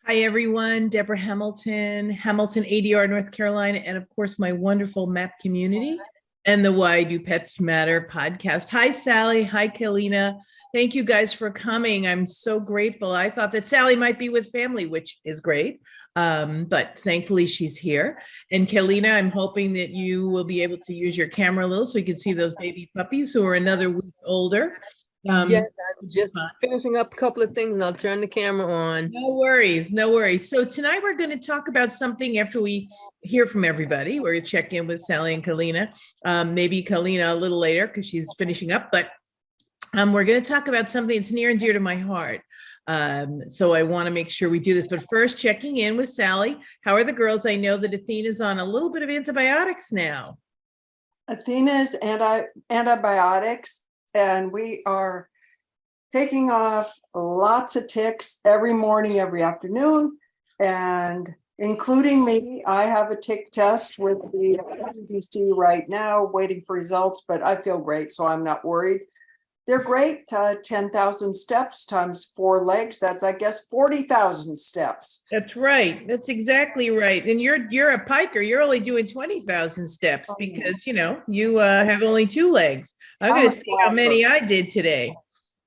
Hi, everyone. Debra Hamilton, Hamilton, ADR, North Carolina, and of course, my wonderful MAAP community and the Why Do Pets Matter podcast. Hi, Sally. Hi, Kalina. Thank you guys for coming. I'm so grateful. I thought that Sally might be with family, which is great. But thankfully she's here. And Kalina, I'm hoping that you will be able to use your camera a little so you can see those baby puppies who are another week older. Yes, I'm just finishing up a couple of things and I'll turn the camera on. No worries, no worries. So tonight we're going to talk about something after we hear from everybody. We're going to check in with Sally and Kalina, maybe Kalina a little later because she's finishing up, but we're going to talk about something that's near and dear to my heart. So I want to make sure we do this, but first checking in with Sally. How are the girls? I know that Athena's on a little bit of antibiotics now. Athena's antibiotics, and we are taking off lots of ticks every morning, every afternoon, and including me. I have a tick test with the CDC right now, waiting for results, but I feel great, so I'm not worried. They're great. 10,000 steps times 4 legs. That's, I guess, 40,000 steps. That's right. That's exactly right. And you're a piker. You're only doing 20,000 steps because, you have only 2 legs. I'm going to see how many I did today.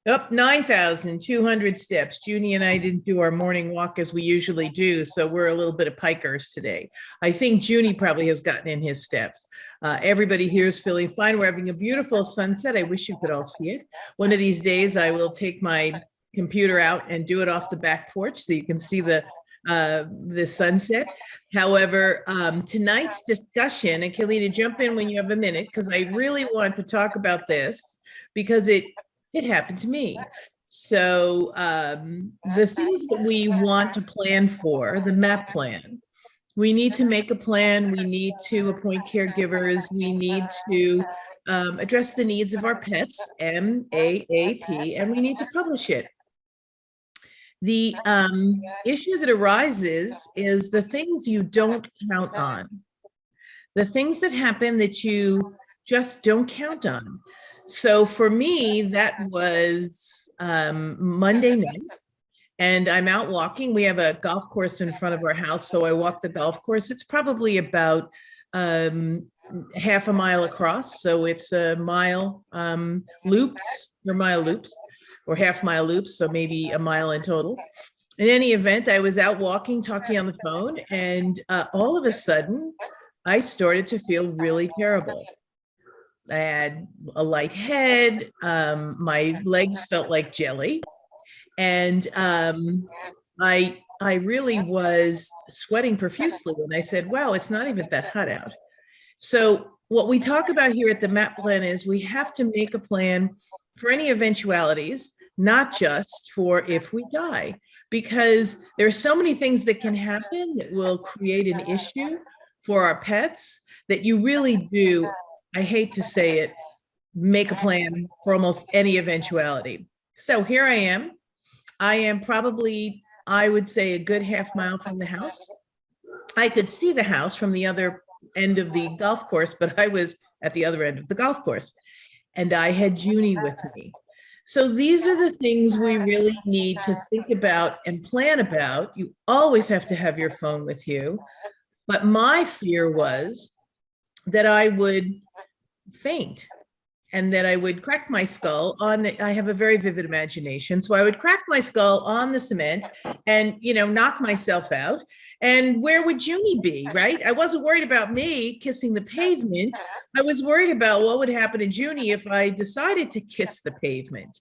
Up 9,200 steps. Juni and I didn't do our morning walk as we usually do, so we're a little bit of pikers today. I think Juni probably has gotten in his steps. Everybody here is feeling fine. We're having a beautiful sunset. I wish you could all see it. One of these days, I will take my computer out and do it off the back porch so you can see the sunset. However, tonight's discussion, and Kalina, jump in when you have a minute, because I really want to talk about this because it happened to me. So the things that we want to plan for, the MAAP plan, we need to make a plan. We need to appoint caregivers. We need to address the needs of our pets, MAAP, and we need to publish it. The issue that arises is the things you don't count on, the things that happen that you just don't count on. So for me, that was Monday night, and I'm out walking. We have a golf course in front of our house, so I walk the golf course. It's probably about half a mile across, so it's a mile loops, or half mile loops, so maybe a mile in total. In any event, I was out walking, talking on the phone, and all of a sudden, I started to feel really terrible. I had a light head, my legs felt like jelly, and I really was sweating profusely, and I said, wow, it's not even that hot out. So what we talk about here at the MAAP plan is we have to make a plan for any eventualities, not just for if we die, because there are so many things that can happen that will create an issue for our pets that you really do, I hate to say it, make a plan for almost any eventuality. So here I am. I am probably, I would say, a good half mile from the house. I could see the house from the other end of the golf course, but I was at the other end of the golf course, and I had Juni with me. So these are the things we really need to think about and plan about. You always have to have your phone with you. But my fear was that I would faint and that I would crack my skull on I have a very vivid imagination. So I would crack my skull on the cement and, knock myself out. And where would Juni be, right? I wasn't worried about me kissing the pavement. I was worried about what would happen to Juni if I decided to kiss the pavement.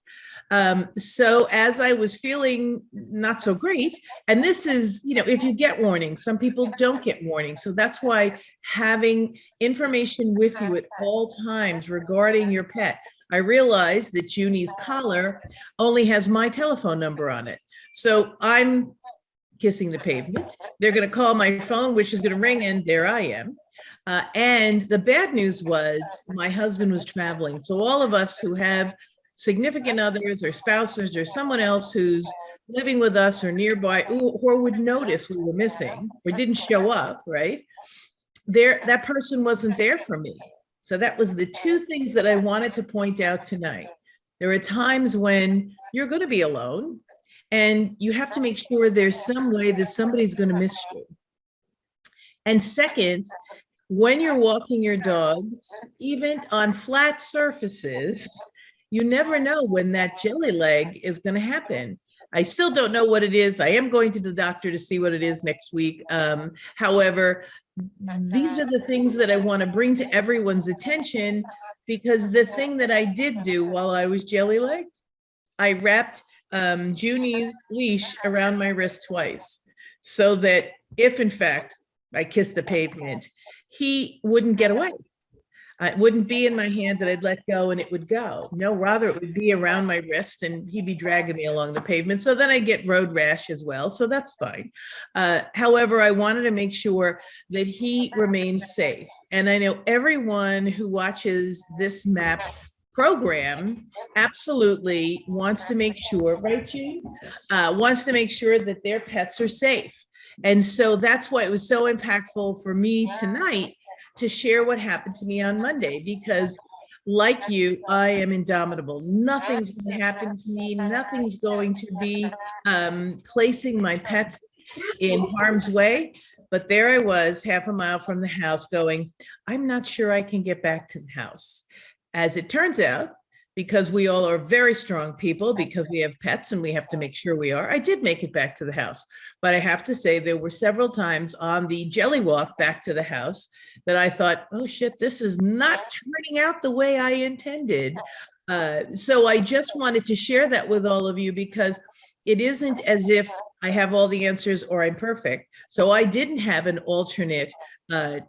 So as I was feeling not so great, and this is, if you get warnings, some people don't get warnings. So that's why having information with you at all times regarding your pet. I realized that Juni's collar only has my telephone number on it. So I'm kissing the pavement. They're going to call my phone, which is going to ring, and there I am. And the bad news was my husband was traveling. So all of us who have significant others or spouses or someone else who's living with us or nearby or would notice we were missing or didn't show up, right? That person wasn't there for me. So that was the 2 things that I wanted to point out tonight. There are times when you're going to be alone, And you have to make sure there's some way that somebody's going to miss you. And second, when you're walking your dogs, even on flat surfaces, you never know when that jelly leg is going to happen. I still don't know what it is. I am going to the doctor to see what it is next week. However, these are the things that I want to bring to everyone's attention, because the thing that I did do while I was jelly-legged, I wrapped Juni's leash around my wrist twice, so that if in fact I kissed the pavement, he wouldn't get away. It wouldn't be in my hand that I'd let go and it would go. No, rather it would be around my wrist and he'd be dragging me along the pavement. So then I get road rash as well. So that's fine. However, I wanted to make sure that he remains safe. And I know everyone who watches this MAAP program absolutely wants to make sure, right, Juni? Wants to make sure that their pets are safe. And so that's why it was so impactful for me tonight to share what happened to me on Monday, because like you, I am indomitable. Nothing's going to happen to me. Nothing's going to be placing my pets in harm's way. But there I was, half a mile from the house going, I'm not sure I can get back to the house. As it turns out, because we all are very strong people, because we have pets and we have to make sure we are, I did make it back to the house. But I have to say there were several times on the jelly walk back to the house that I thought, oh shit, this is not turning out the way I intended. So I just wanted to share that with all of you, because it isn't as if I have all the answers or I'm perfect. So I didn't have an alternate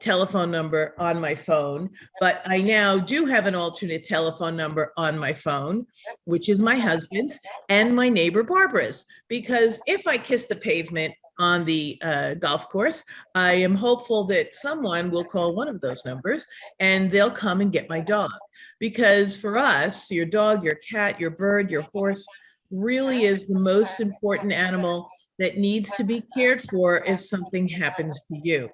telephone number on my phone, but I now do have an alternate telephone number on my phone, which is my husband's and my neighbor Barbara's, because if I kiss the pavement on the golf course, I am hopeful that someone will call one of those numbers and they'll come and get my dog. Because for us, your dog, your cat, your bird, your horse really is the most important animal that needs to be cared for if something happens to you.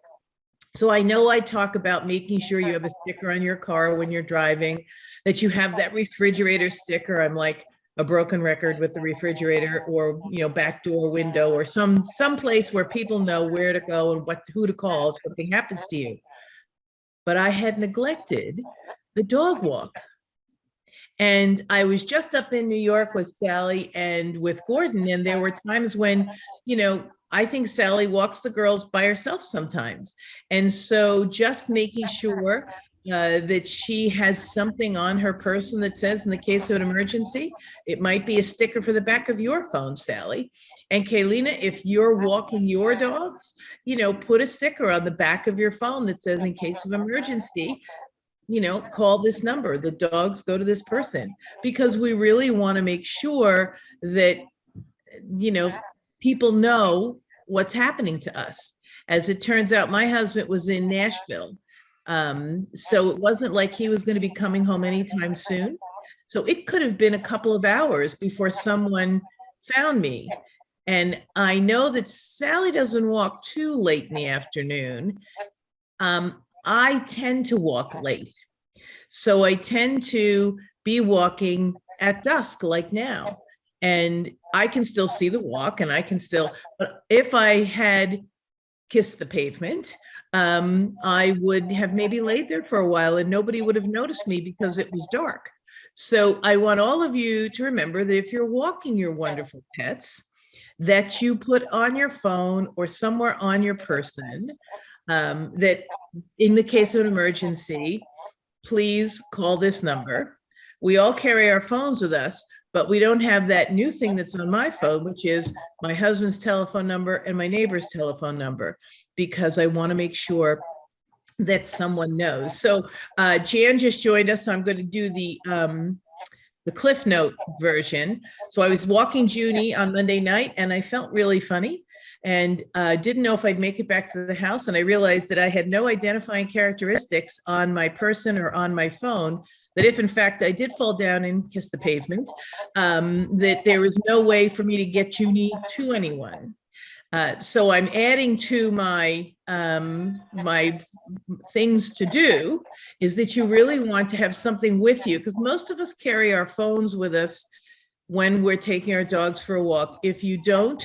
So I know I talk about making sure you have a sticker on your car when you're driving, that you have that refrigerator sticker. I'm like a broken record with the refrigerator, or, you know, back door window, or some place where people know where to go and who to call if something happens to you. But I had neglected the dog walk. And I was just up in New York with Sally and with Gordon, and there were times when, you know, I think Sally walks the girls by herself sometimes. And so just making sure that she has something on her person that says, in the case of an emergency, it might be a sticker for the back of your phone, Sally. And Kaylina, if you're walking your dogs, you know, put a sticker on the back of your phone that says, in case of emergency, you know, call this number, the dogs go to this person, because we really want to make sure that, you know, people know what's happening to us. As it turns out, my husband was in Nashville. So it wasn't like he was going to be coming home anytime soon. So it could have been a couple of hours before someone found me. And I know that Sally doesn't walk too late in the afternoon. I tend to walk late. So I tend to be walking at dusk like now. And I can still see the walk, and I can still, but if I had kissed the pavement, I would have maybe laid there for a while and nobody would have noticed me because it was dark. So I want all of you to remember that if you're walking your wonderful pets, that you put on your phone or somewhere on your person, that in the case of an emergency, please call this number. We all carry our phones with us, but we don't have that new thing that's on my phone, which is my husband's telephone number and my neighbor's telephone number, because I want to make sure that someone knows. So Jan just joined us, so I'm going to do the Cliff Note version. So I was walking Juni on Monday night and I felt really funny and didn't know if I'd make it back to the house. And I realized that I had no identifying characteristics on my person or on my phone, that if in fact I did fall down and kiss the pavement, that there was no way for me to get Juni to anyone. So I'm adding to my my things to do is that you really want to have something with you, because most of us carry our phones with us when we're taking our dogs for a walk. If you don't,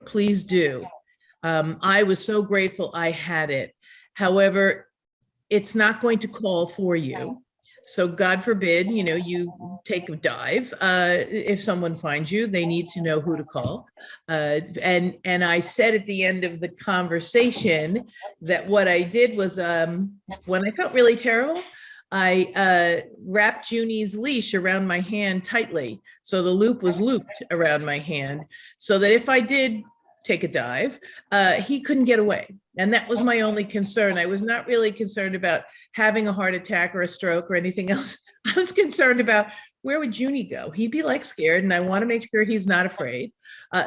please do. I was so grateful I had it. However, it's not going to call for you. So God forbid, you take a dive. If someone finds you, they need to know who to call. And I said at the end of the conversation that what I did was, when I felt really terrible, I wrapped Juni's leash around my hand tightly. So the loop was looped around my hand so that if I did take a dive, he couldn't get away. And that was my only concern. I was not really concerned about having a heart attack or a stroke or anything else. I was concerned about where would Juni go? He'd be like scared, and I want to make sure he's not afraid.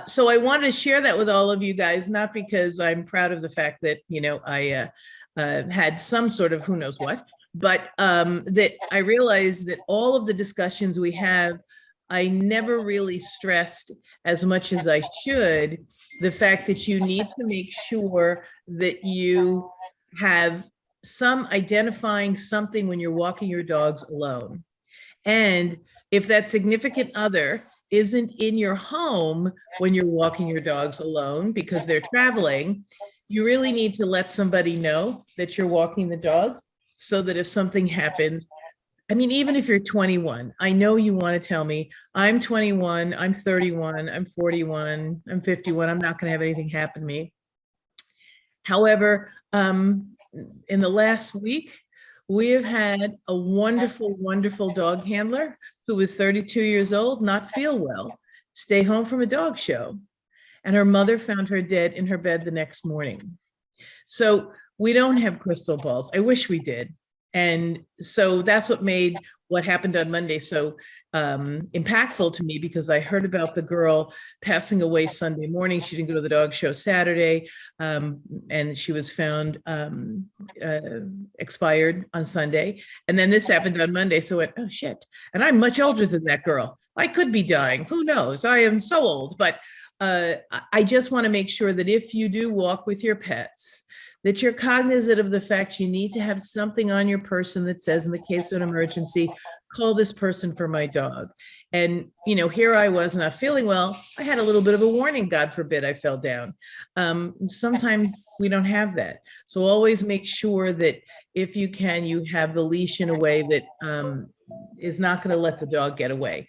So I wanted to share that with all of you guys, not because I'm proud of the fact that, I had some sort of who knows what, but that I realized that all of the discussions we have, I never really stressed as much as I should the fact that you need to make sure that you have some identifying something when you're walking your dogs alone. And if that significant other isn't in your home when you're walking your dogs alone because they're traveling, you really need to let somebody know that you're walking the dogs so that if something happens, I mean, even if you're 21, I know you want to tell me, I'm 21, I'm 31, I'm 41, I'm 51, I'm not going to have anything happen to me. However, in the last week, we have had a wonderful, wonderful dog handler who was 32 years old, not feel well, stay home from a dog show. And her mother found her dead in her bed the next morning. So we don't have crystal balls. I wish we did. And so that's what made what happened on Monday so impactful to me, because I heard about the girl passing away Sunday morning. She didn't go to the dog show Saturday, and she was found expired on Sunday. And then this happened on Monday. So I went, oh shit. And I'm much older than that girl. I could be dying. Who knows? I am so old. But I just want to make sure that if you do walk with your pets, that you're cognizant of the fact you need to have something on your person that says, in the case of an emergency, call this person for my dog. And, here I was not feeling well. I had a little bit of a warning, God forbid I fell down. Sometimes we don't have that. So always make sure that if you can, you have the leash in a way that is not going to let the dog get away.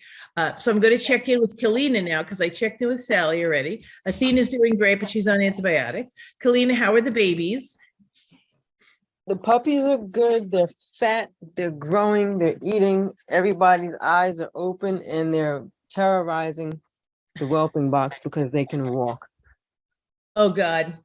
So I'm going to check in with Kalina now, because I checked in with Sally already. Athena's doing great, but she's on antibiotics. Kalina, how are the babies? The puppies are good. They're fat. They're growing. They're eating. Everybody's eyes are open, and they're terrorizing the whelping box because they can walk. Oh, God.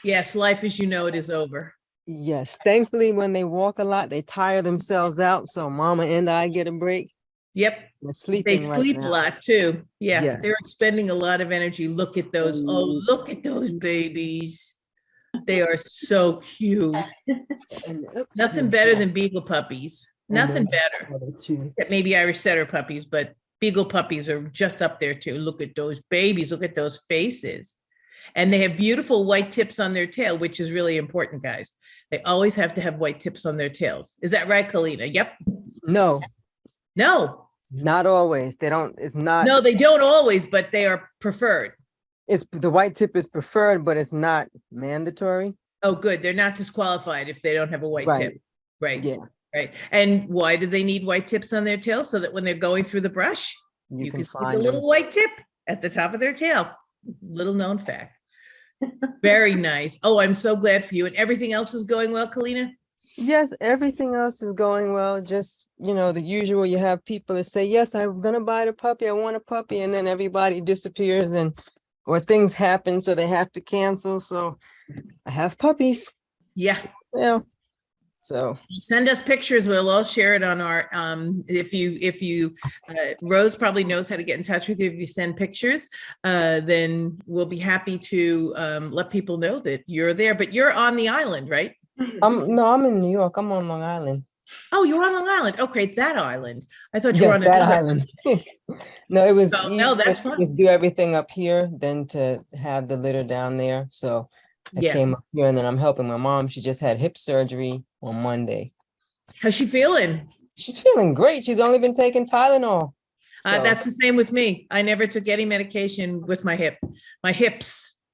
Yes, life as you know it is over. Yes. Thankfully, when they walk a lot, they tire themselves out. So Mama and I get a break. Yep. They're sleeping. They sleep a lot too. Yeah. Yes. They're expending a lot of energy. Look at those. Oh, look at those babies. They are so cute. Nothing better than beagle puppies. Nothing better. Maybe Irish setter puppies, but beagle puppies are just up there too. Look at those babies. Look at those faces. And they have beautiful white tips on their tail, which is really important, guys. They always have to have white tips on their tails. Is that right, Kalina? Yep. No. No. Not always. They don't. It's not. No, they don't always, but they are preferred. It's the white tip is preferred, but it's not mandatory. Oh, good. They're not disqualified if they don't have a white tip. Right. Yeah. Right. And why do they need white tips on their tail? So that when they're going through the brush, you can see the little white tip at the top of their tail. Little known fact. Very nice. Oh, I'm so glad for you. And everything else is going well, Kalina? Yes, everything else is going well. Just, the usual. You have people that say, yes, I'm going to buy the puppy. I want a puppy. And then everybody disappears or things happen. So they have to cancel. So I have puppies. Yeah. Yeah. So send us pictures. We'll all share it on our, if you Rose probably knows how to get in touch with you. If you send pictures, then we'll be happy to let people know that you're there, but you're on the island, right? No, I'm in New York. I'm on Long Island. Oh, you're on Long Island. Okay. That island. I thought you were on that island. No, it was, no, that's fine. Just do everything up here than to have the litter down there. So I came up here, and then I'm helping my mom. She just had hip surgery on Monday. How's she feeling? She's feeling great. She's only been taking Tylenol. So, That's the same with me. I never took any medication with my hips. okay.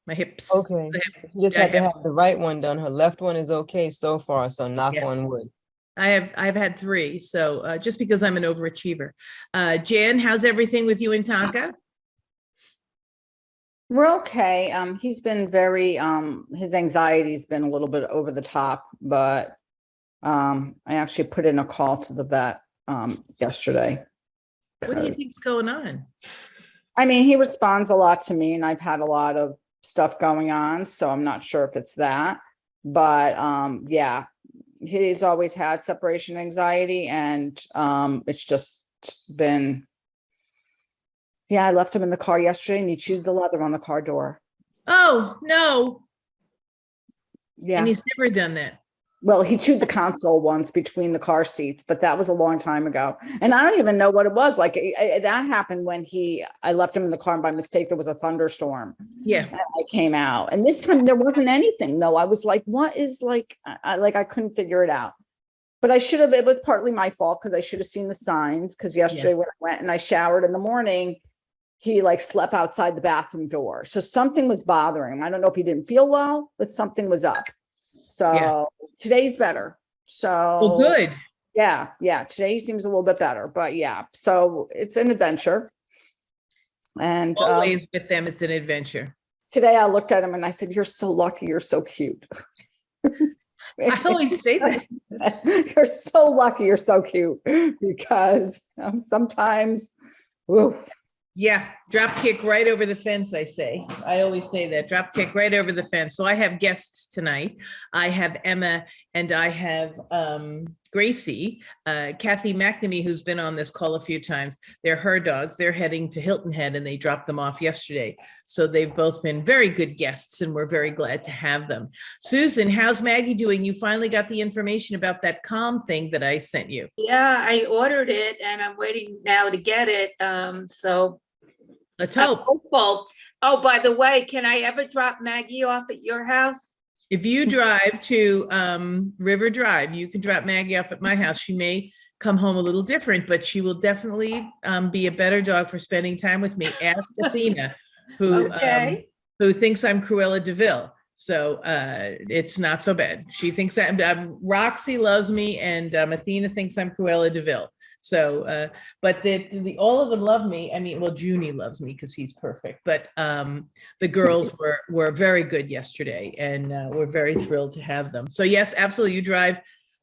The hip. She just I had to have- have the right one done. Her left one is okay so far, so knock Yeah. on wood. I've had 3, so just because I'm an overachiever. Jan, how's everything with you and Tonka? We're okay. He's been very, his anxiety's been a little bit over the top, but I actually put in a call to the vet yesterday. What do you 'Cause, think's going on? I mean, he responds a lot to me and I've had a lot of stuff going on, so I'm not sure if it's that. But yeah, he's always had separation anxiety and it's just been, yeah, I left him in the car yesterday and he chewed the leather on the car door. Oh, no. Yeah. And he's never done that. Well, he chewed the console once between the car seats, but that was a long time ago. And I don't even know what it was. Like that happened when I left him in the car and by mistake, there was a thunderstorm. Yeah. And I came out and this time there wasn't anything though. I was like, what is like, I couldn't figure it out, but I should have, it was partly my fault because I should have seen the signs. Cause yesterday when I went and I showered in the morning, he like slept outside the bathroom door. So something was bothering him. I don't know if he didn't feel well, but something was up. So today's better. So Well, good. yeah. Today seems a little bit better, but yeah. So it's an adventure. And Always with them, it's an adventure. today I looked at him and I said, "You're so lucky. You're so cute." I always say that. You're so lucky. You're so cute because sometimes, oof. Yeah, drop kick right over the fence, I say. I always say that, drop kick right over the fence. So I have guests tonight. I have Emma and I have Gracie, Kathy McNamee, who's been on this call a few times. They're her dogs. They're heading to Hilton Head and they dropped them off yesterday. So they've both been very good guests and we're very glad to have them. Susan, how's Maggie doing? You finally got the information about that Calm thing that I sent you. Yeah, I ordered it and I'm waiting now to get it. So Let's I'm hope. hopeful. Oh, by the way, can I ever drop Maggie off at your house? If you drive to River Drive, you can drop Maggie off at my house. She may come home a little different, but she will definitely be a better dog for spending time with me. Ask Athena, who Okay. thinks I'm Cruella DeVille. So it's not so bad. She thinks that Roxy loves me, and Athena thinks I'm Cruella DeVille. So, but all of them love me. I mean, well, Juni loves me because he's perfect. But the girls were very good yesterday, and we're very thrilled to have them. So yes, absolutely. You drive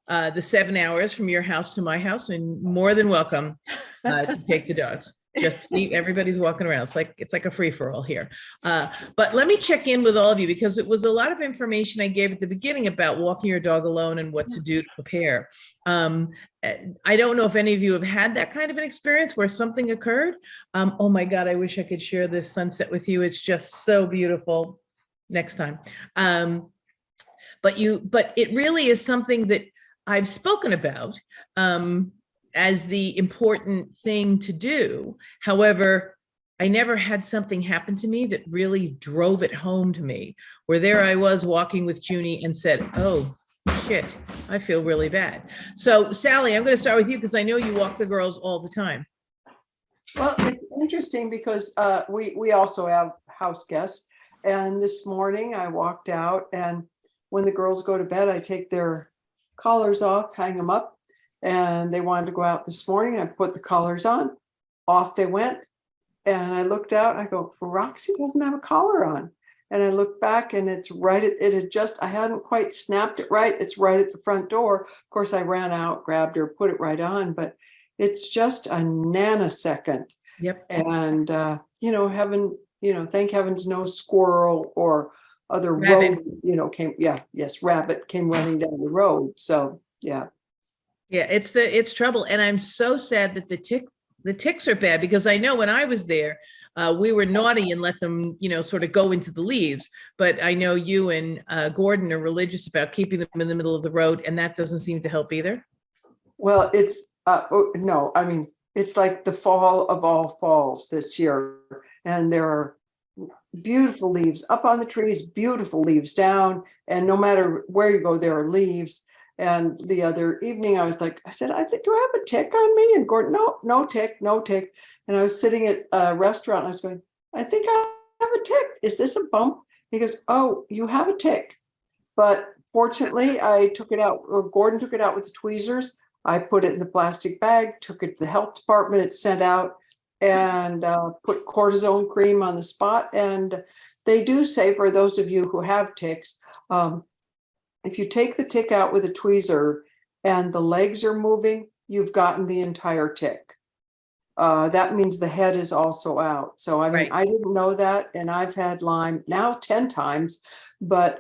the 7 hours from your house to my house, and more than welcome to take the dogs. Just see, everybody's walking around. It's like a free for all here. But let me check in with all of you because it was a lot of information I gave at the beginning about walking your dog alone and what to do to prepare. I don't know if any of you have had that kind of an experience where something occurred. Oh my God, I wish I could share this sunset with you. It's just so beautiful. Next time. But it really is something that I've spoken about as the important thing to do. However, I never had something happen to me that really drove it home to me, where there I was walking with Juni and said, oh, shit, I feel really bad. So Sally, I'm going to start with you because I know you walk the girls all the time. Well, it's interesting because we also have house guests. And this morning I walked out, and when the girls go to bed, I take their collars off, hang them up. And they wanted to go out this morning. I put the collars on, off they went. And I looked out, I go, Roxy doesn't have a collar on. And I looked back and it's right, I hadn't quite snapped it right. It's right at the front door. Of course, I ran out, grabbed her, put it right on, but it's just a nanosecond. Yep. And, thank heavens no squirrel or other Rabbit. road, rabbit came running down the road. So, yeah. Yeah, it's trouble. And I'm so sad that the ticks are bad because I know when I was there, we were naughty and let them, sort of go into the leaves. But I know you and Gordon are religious about keeping them in the middle of the road, and that doesn't seem to help either. Well, it's no, I mean, it's like the fall of all falls this year, and there are beautiful leaves up on the trees, beautiful leaves down, and no matter where you go, there are leaves. And the other evening, I said, I think, do I have a tick on me? And Gordon, no tick, no tick. And I was sitting at a restaurant, and I was going, I think I have a tick. Is this a bump? He goes, oh, you have a tick. But fortunately, I took it out, or Gordon took it out with the tweezers. I put it in the plastic bag, took it to the health department, it's sent out, and put cortisone cream on the spot. And they do say, for those of you who have ticks, if you take the tick out with a tweezer and the legs are moving, you've gotten the entire tick. That means the head is also out. So I mean, Right. I didn't know that, and I've had Lyme now 10 times, but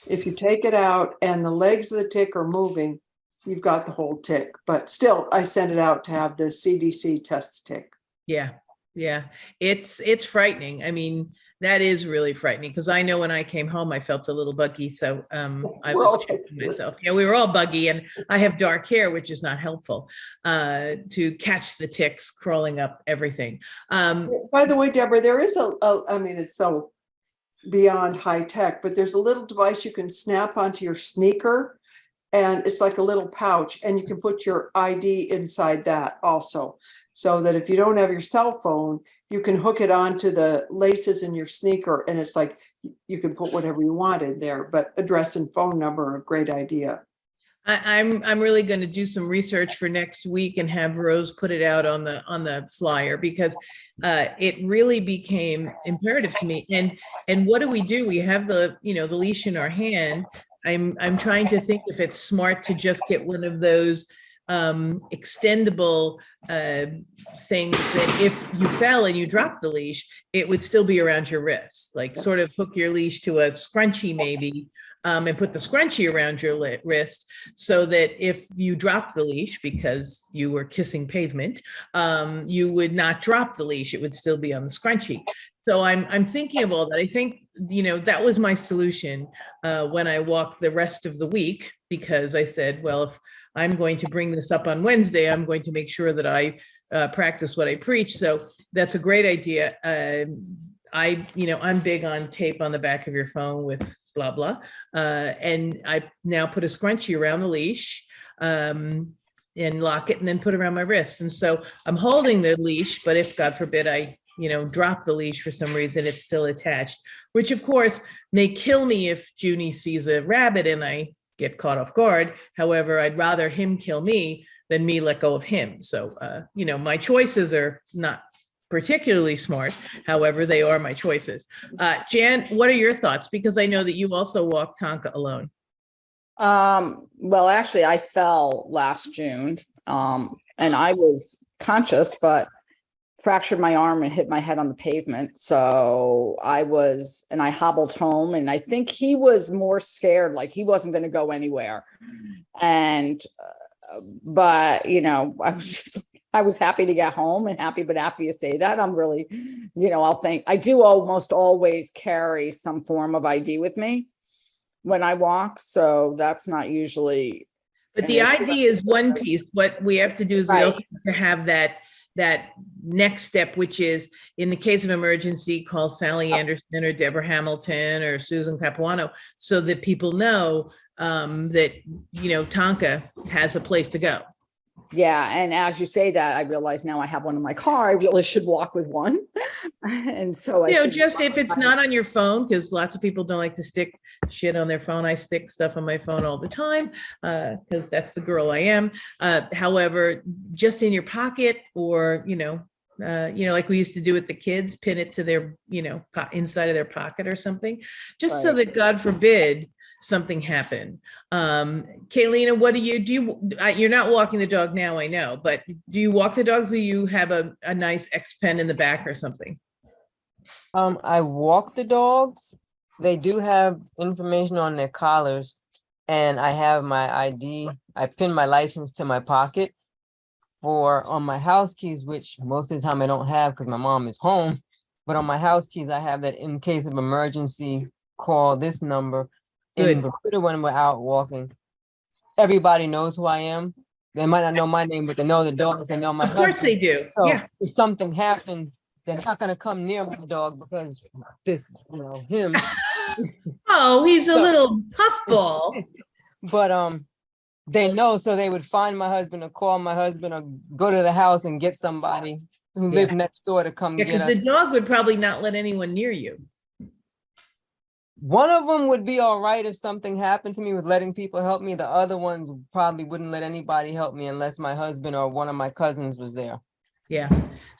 if you take it out and the legs of the tick are moving, you've got the whole tick. But still, I sent it out to have the CDC test the tick. Yeah. Yeah. It's frightening. I mean, that is really frightening because I know when I came home, I felt a little buggy. So I We're all was checking like this. myself. Yeah, we were all buggy, and I have dark hair, which is not helpful to catch the ticks crawling up everything. By the way, Deborah, there is I mean, it's so beyond high tech, but there's a little device you can snap onto your sneaker, and it's like a little pouch, and you can put your ID inside that also. So that if you don't have your cell phone, you can hook it onto the laces in your sneaker, and it's like you can put whatever you want in there, but address and phone number are a great idea. I'm really going to do some research for next week and have Rose put it out on the flyer, because it really became imperative to me. And what do? We have the leash in our hand. I'm trying to think if it's smart to just get one of those extendable things that if you fell and you dropped the leash, it would still be around your wrist, like sort of hook your leash to a scrunchie maybe, and put the scrunchie around your wrist so that if you drop the leash because you were kissing pavement, you would not drop the leash. It would still be on the scrunchie. So I'm thinking of all that. I think, that was my solution when I walked the rest of the week, because I said, well, if I'm going to bring this up on Wednesday, I'm going to make sure that I practice what I preach. So that's a great idea. I'm big on tape on the back of your phone with blah, blah. And I now put a scrunchie around the leash and lock it and then put it around my wrist. And so I'm holding the leash, but if God forbid I drop the leash for some reason, it's still attached, which of course may kill me if Juni sees a rabbit and I get caught off guard. However, I'd rather him kill me than me let go of him. So, my choices are not particularly smart. However, they are my choices. Jan, what are your thoughts? Because I know that you also walk Tonka alone. Well, actually, I fell last June, and I was conscious, but fractured my arm and hit my head on the pavement. So I hobbled home, and I think he was more scared, like he wasn't going to go anywhere. And, but, I was happy to get home and happy you say that. I'm really, I do almost always carry some form of ID with me when I walk. So that's not usually. But the ID is one piece. What we have to do is we also have to have that next step, which is in the case of emergency, call Sally Anderson or Debra Hamilton or Susan Capuano, so that people know that, Tonka has a place to go. Yeah. And as you say that, I realize now I have one in my car. I really should walk with one. And so just if it's not on your phone, because lots of people don't like to stick shit on their phone. I stick stuff on my phone all the time because that's the girl I am. However, just in your pocket, or, like we used to do with the kids, pin it to their, inside of their pocket or something, just so that God forbid something happen. Kaylina, what do you're not walking the dog now, I know, but do you walk the dogs, or you have a nice X pen in the back or something? I walk the dogs. They do have information on their collars, and I have my ID. I pin my license to my pocket on my house keys, which most of the time I don't have because my mom is home. But on my house keys, I have that in case of emergency, call this number. In Bermuda, when we're out walking, everybody knows who I am. They might not know my name, but they know the dogs. They know my husband. Of course they do. So yeah. If something happens, they're not going to come near my dog because him. Oh, he's a little puffball. But they know, so they would find my husband or call my husband or go to the house and get somebody who lived next door to come Yeah, get because us. the dog would probably not let anyone near you. One of them would be all right if something happened to me with letting people help me. The other ones probably wouldn't let anybody help me unless my husband or one of my cousins was there. Yeah.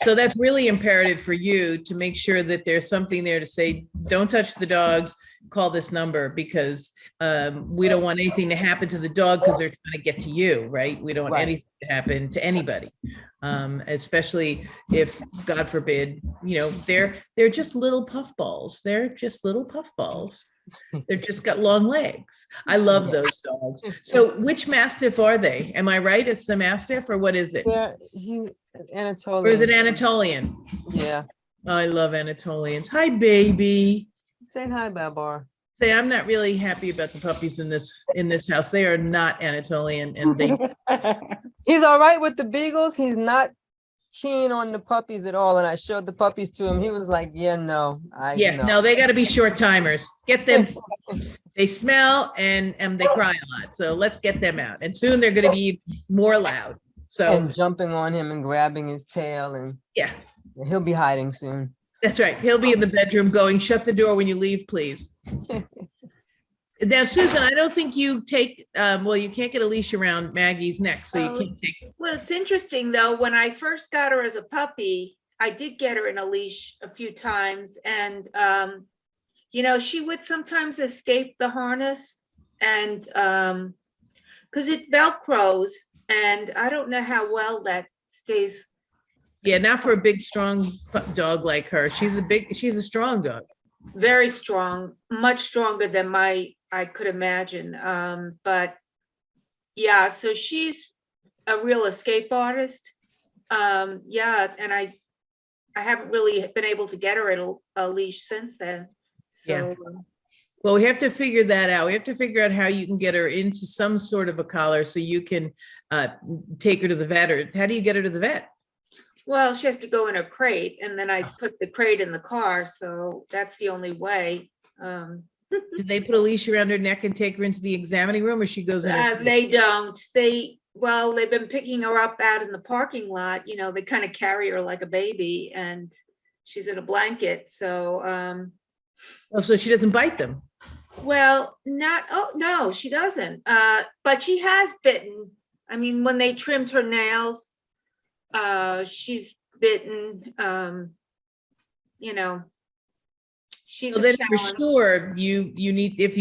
So that's really imperative for you to make sure that there's something there to say, don't touch the dogs, call this number, because we don't want anything to happen to the dog because they're trying to get to you, right? We don't want Right. anything to happen to anybody. Especially if, God forbid, you know, they're just little puffballs. They're just little puffballs. They've just got long legs. I love those dogs. So which Mastiff are they? Am I right? It's the Mastiff, or what is it? Yeah, Or is it Anatolian. Anatolian? Yeah. I love Anatolians. Hi, baby. Say hi, Babar. Say, I'm not really happy about the puppies in this house. They are not Anatolian, and they He's all right with the beagles. He's not keen on the puppies at all. And I showed the puppies to him. He was like, yeah, no, no, they got to be short timers. Get them. They smell and they cry a lot. So let's get them out. And soon they're going to be more loud. So And jumping on him and grabbing his tail, and yeah, he'll be hiding soon. that's right. He'll be in the bedroom going, shut the door when you leave, please. Now, Susan, I don't think you take, well, you can't get a leash around Maggie's neck, so you can't take. Well, it's interesting though, when I first got her as a puppy, I did get her in a leash a few times, and you know, she would sometimes escape the harness, and because it Velcros, and I don't know how well that stays. Yeah, not for a big, strong dog like her. She's a strong dog. Very strong, much stronger than I could imagine. But yeah, so she's a real escape artist. Yeah, and I haven't really been able to get her in a leash since then. So Yeah. Well, we have to figure that out. We have to figure out how you can get her into some sort of a collar so you can take her to the vet. Or how do you get her to the vet? well, she has to go in a crate, and then I put the crate in the car, so that's the only way. Did they put a leash around her neck and take her into the examining room, or she goes in? They don't. Well, they've been picking her up out in the parking lot. You know, they kind of carry her like a baby, and she's in a blanket. So, Oh, so she doesn't bite them. well, no, she doesn't. But she has bitten. I mean, when they trimmed her nails, she's bitten. You know, she's So a then for challenge. sure, you need, if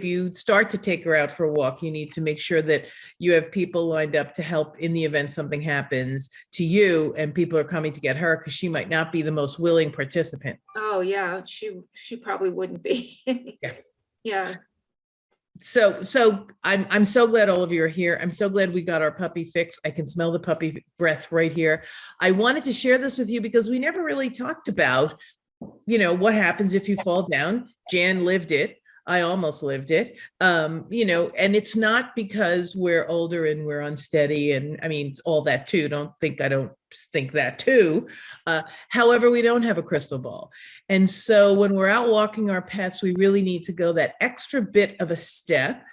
you start to take her out for a walk, you need to make sure that you have people lined up to help in the event something happens to you and people are coming to get her, because she might not be the most willing participant. Oh, yeah, she probably wouldn't be. Yeah. Yeah. So I'm so glad all of you are here. I'm so glad we got our puppy fix. I can smell the puppy breath right here. I wanted to share this with you because we never really talked about, you know, what happens if you fall down. Jan lived it. I almost lived it. You know, and it's not because we're older and we're unsteady. And I mean, it's all that too. I don't think that too. However, we don't have a crystal ball. And so when we're out walking our pets, we really need to go that extra bit of a step,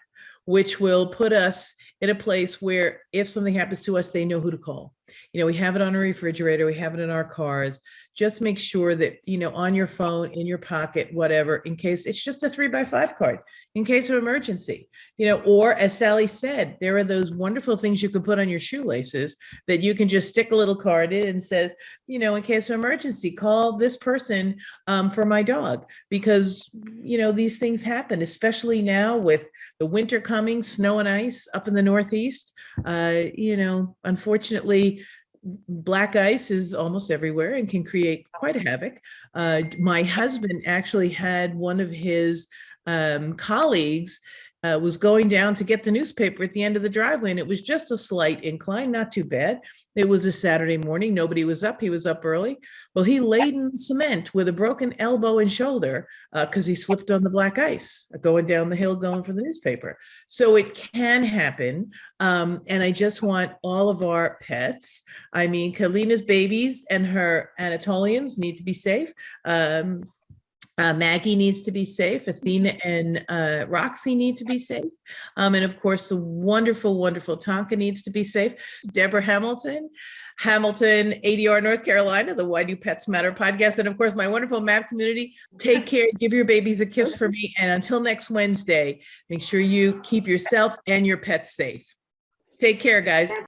which will put us in a place where if something happens to us, they know who to call. You know, we have it on a refrigerator, we have it in our cars. Just make sure that, you know, on your phone, in your pocket, whatever, in case it's just a 3x5 card, in case of emergency, you know, or as Sally said, there are those wonderful things you can put on your shoelaces that you can just stick a little card in and says, you know, in case of emergency, call this person for my dog, because, you know, these things happen, especially now with the winter coming, snow and ice up in the Northeast. You know, unfortunately, black ice is almost everywhere and can create quite a havoc. My husband actually had one of his colleagues was going down to get the newspaper at the end of the driveway, and it was just a slight incline, not too bad. It was a Saturday morning. Nobody was up. He was up early. Well, he laid in cement with a broken elbow and shoulder because he slipped on the black ice going down the hill going for the newspaper. So it can happen. And I just want all of our pets, I mean, Kalina's babies and her Anatolians need to be safe. Maggie needs to be safe. Athena and Roxy need to be safe. And of course, the wonderful, wonderful Tonka needs to be safe. Deborah Hamilton, ADR, North Carolina, the Why Do Pets Matter podcast. And of course, my wonderful MAAP community. Take care. Give your babies a kiss for me. And until next Wednesday, make sure you keep yourself and your pets safe. Take care, guys.